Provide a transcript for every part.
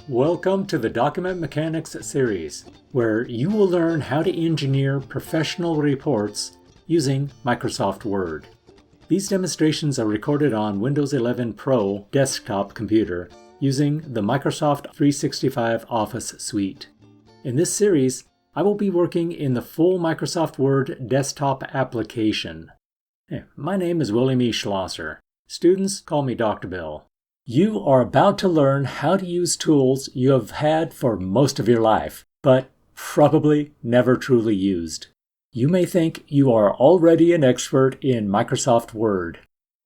Welcome to the Document Mechanics series, where you will learn how to engineer professional reports using Microsoft Word. These demonstrations are recorded on Windows 11 Pro desktop computer using the Microsoft 365 Office suite. In this series, I will be working in the full Microsoft Word desktop application. My name is William E. Schlosser. Students call me Dr. Bill. You are about to learn how to use tools you have had for most of your life, but probably never truly used. You may think you are already an expert in Microsoft Word.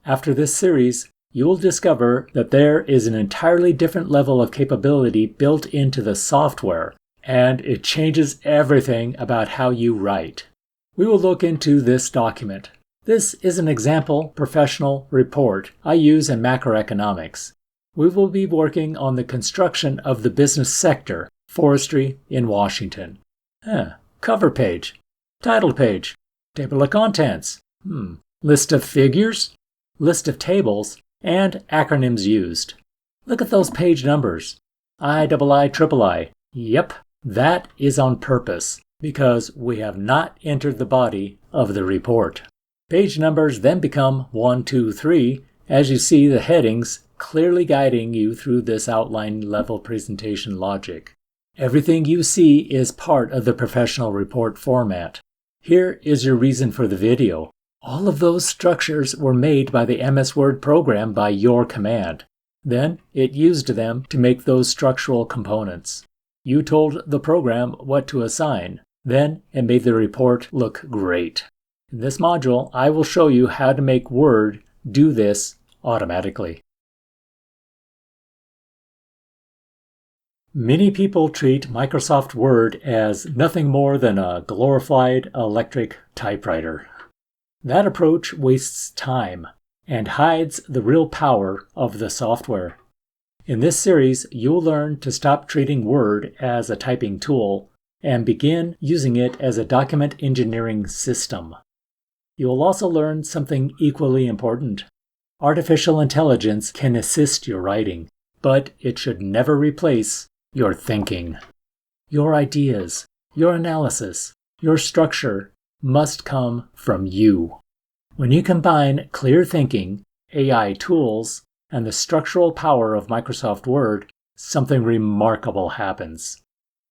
After this series, you will discover that there is an entirely different level of capability built into the software, and it changes everything about how you write. We will look into this document. This is an example professional report I use in macroeconomics. We will be working on the construction of the business sector, forestry in Washington. Cover page, title page, table of contents, list of figures, list of tables, and acronyms used. Look at those page numbers. III. Yep, that is on purpose, because we have not entered the body of the report. Page numbers then become 1, 2, 3, as you see the headings clearly guiding you through this outline level presentation logic. Everything you see is part of the professional report format. Here is your reason for the video. All of those structures were made by the MS Word program by your command. Then it used them to make those structural components. You told the program what to assign. Then it made the report look great. In this module, I will show you how to make Word do this automatically. Many people treat Microsoft Word as nothing more than a glorified electric typewriter. That approach wastes time and hides the real power of the software. In this series, you'll learn to stop treating Word as a typing tool and begin using it as a document engineering system. You will also learn something equally important. Artificial intelligence can assist your writing, but it should never replace your thinking. Your ideas, your analysis, your structure must come from you. When you combine clear thinking, AI tools, and the structural power of Microsoft Word, something remarkable happens.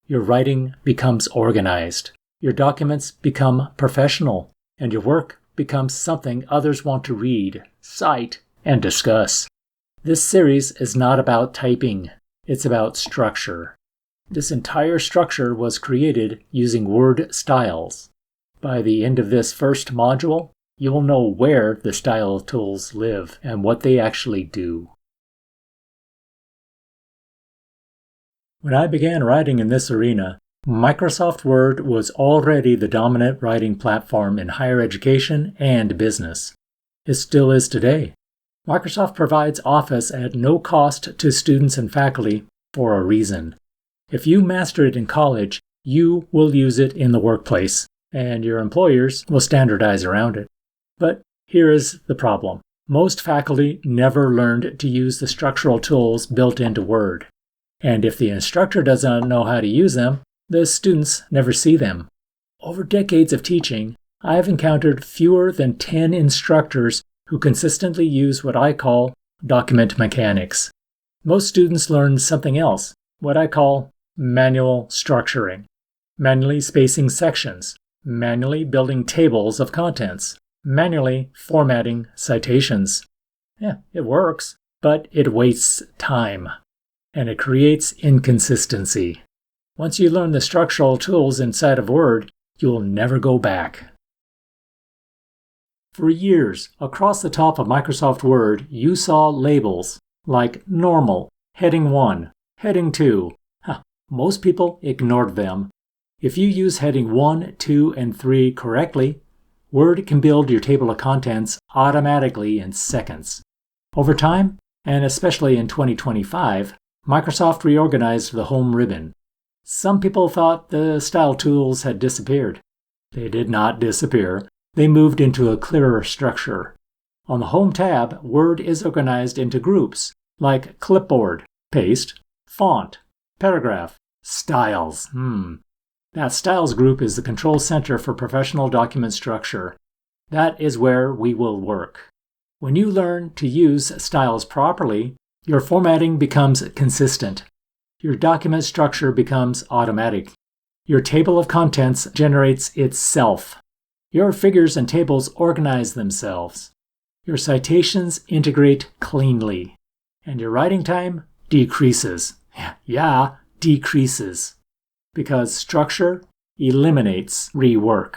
Your writing becomes organized, your documents become professional, and your work becomes something others want to read, cite, and discuss. This series is not about typing, it's about structure. This entire structure was created using Word styles. By the end of this first module, you will know where the style tools live and what they actually do. When I began writing in this arena, Microsoft Word was already the dominant writing platform in higher education and business. It still is today. Microsoft provides Office at no cost to students and faculty for a reason. If you master it in college, you will use it in the workplace, and your employers will standardize around it. But here is the problem. Most faculty never learned to use the structural tools built into Word. And if the instructor doesn't know how to use them, the students never see them. Over decades of teaching, I have encountered fewer than 10 instructors who consistently use what I call document mechanics. Most students learn something else, what I call manual structuring, manually spacing sections, manually building tables of contents, manually formatting citations. It works, but it wastes time, and it creates inconsistency. Once you learn the structural tools inside of Word, you'll never go back. For years, across the top of Microsoft Word, you saw labels like Normal, Heading 1, Heading 2. Most people ignored them. If you use Heading 1, 2, and 3 correctly, Word can build your table of contents automatically in seconds. Over time, and especially in 2025, Microsoft reorganized the home ribbon. Some people thought the style tools had disappeared. They did not disappear. They moved into a clearer structure. On the Home tab, Word is organized into groups like clipboard, paste, font, Paragraph. Styles. That styles group is the control center for professional document structure. That is where we will work. When you learn to use styles properly, your formatting becomes consistent. Your document structure becomes automatic. Your table of contents generates itself. Your figures and tables organize themselves. Your citations integrate cleanly. And your writing time decreases. Yeah, decreases. Because structure eliminates rework.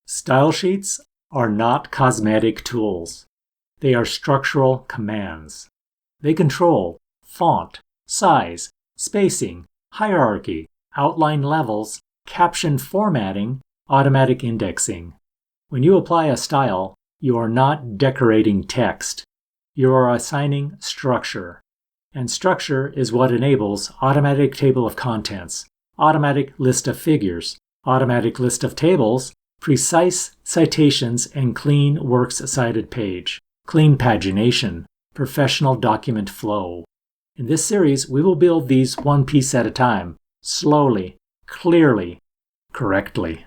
Style sheets are not cosmetic tools. They are structural commands. They control font, size, spacing, hierarchy, outline levels, caption formatting, automatic indexing. When you apply a style, you are not decorating text. You are assigning structure. And structure is what enables automatic table of contents, automatic list of figures, automatic list of tables, precise citations, and clean works cited page, clean pagination, professional document flow. In this series, we will build these one piece at a time, slowly, clearly, correctly.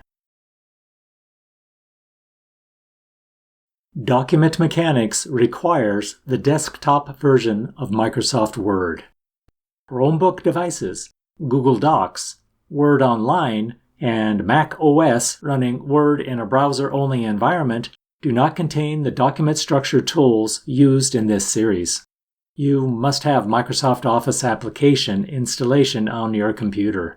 Document mechanics requires the desktop version of Microsoft Word. Chromebook devices, Google Docs, Word Online, and Mac OS running Word in a browser-only environment do not contain the document structure tools used in this series. You must have Microsoft Office application installation on your computer.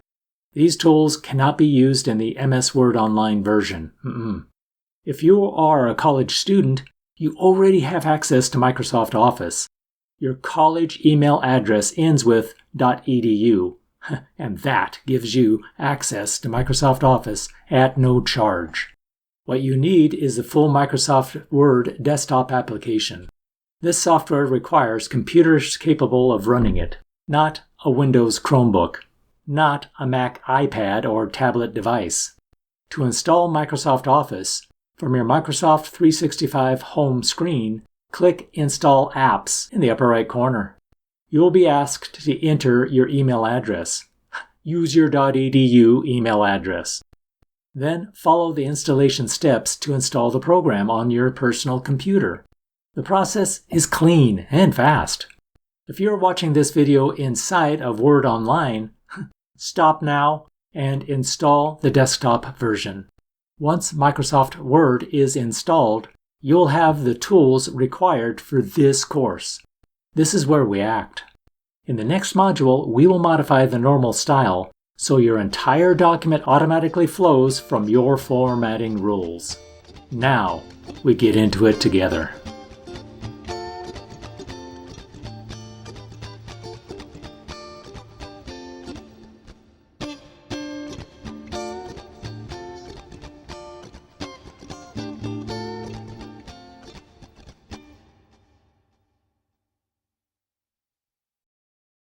These tools cannot be used in the MS Word Online version. If you are a college student, you already have access to Microsoft Office. Your college email address ends with .edu, and that gives you access to Microsoft Office at no charge. What you need is the full Microsoft Word desktop application. This software requires computers capable of running it, not a Windows Chromebook, not a Mac iPad or tablet device. To install Microsoft Office, from your Microsoft 365 home screen, click Install Apps in the upper right corner. You will be asked to enter your email address. Use your .edu email address. Then follow the installation steps to install the program on your personal computer. The process is clean and fast. If you're watching this video inside of Word Online, stop now and install the desktop version. Once Microsoft Word is installed, you'll have the tools required for this course. This is where we act. In the next module, we will modify the normal style so your entire document automatically flows from your formatting rules. Now, we get into it together.